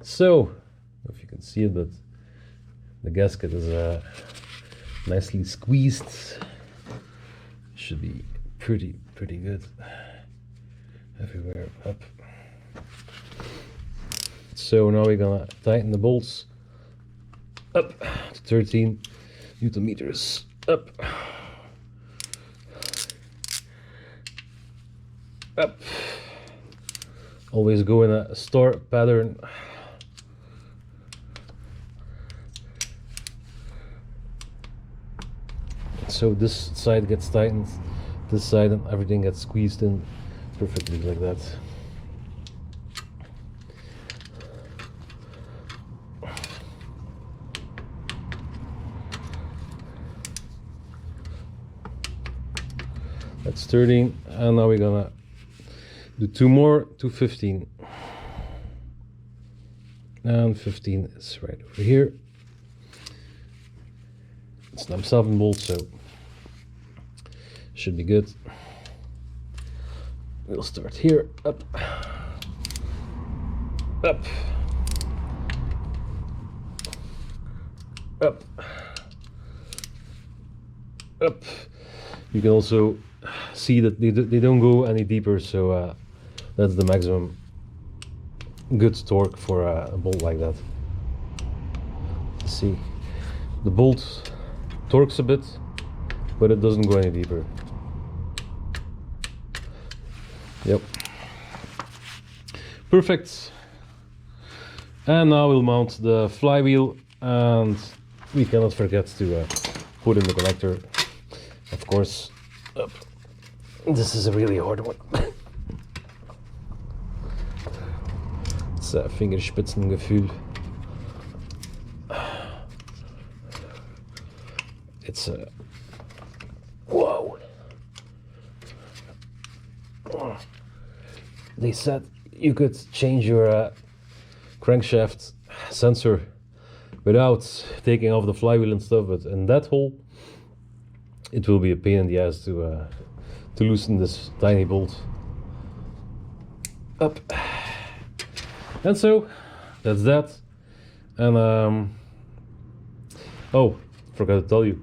So, if you can see it, but the gasket is nicely squeezed. Should be pretty good. Everywhere up. So now we're gonna tighten the bolts up to 13 Newton meters. Up. Up. Always go in a star pattern. So this side gets tightened, this side, and everything gets squeezed in perfectly like that. That's 13, and now we're gonna do 2 more to 15. And 15 is right over here. It's number 7 bolt, so should be good. We'll start here, up, up, up, up. You can also see that they don't go any deeper, so that's the maximum good torque for a bolt like that. See, the bolt torques a bit, but it doesn't go any deeper. Yep. Perfect. And now we'll mount the flywheel, and we cannot forget to put in the connector, of course. Up. This is a really hard one. It's a Fingerspitzengefühl. It's a whoa. They said you could change your crankshaft sensor without taking off the flywheel and stuff, but in that hole it will be a pain in the ass to loosen this tiny bolt. Up. And so that's that. And oh, forgot to tell you,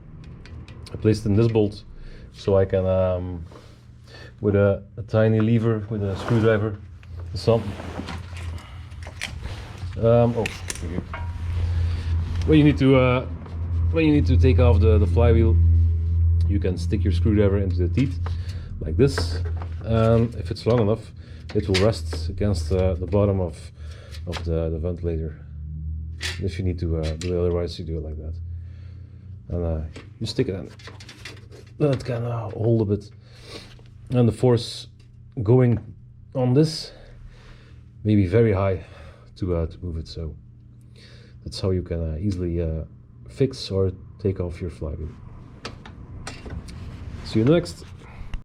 I placed in this bolt so I can with a tiny lever with a screwdriver something. Oh, here. When you need to take off the flywheel, you can stick your screwdriver into the teeth like this, and if it's long enough it will rest against the bottom of the ventilator. If you need to do it otherwise, you do it like that, and you stick it in. That can hold a bit, and the force going on this may be very high to move it, so that's how you can easily fix or take off your flywheel. See you next.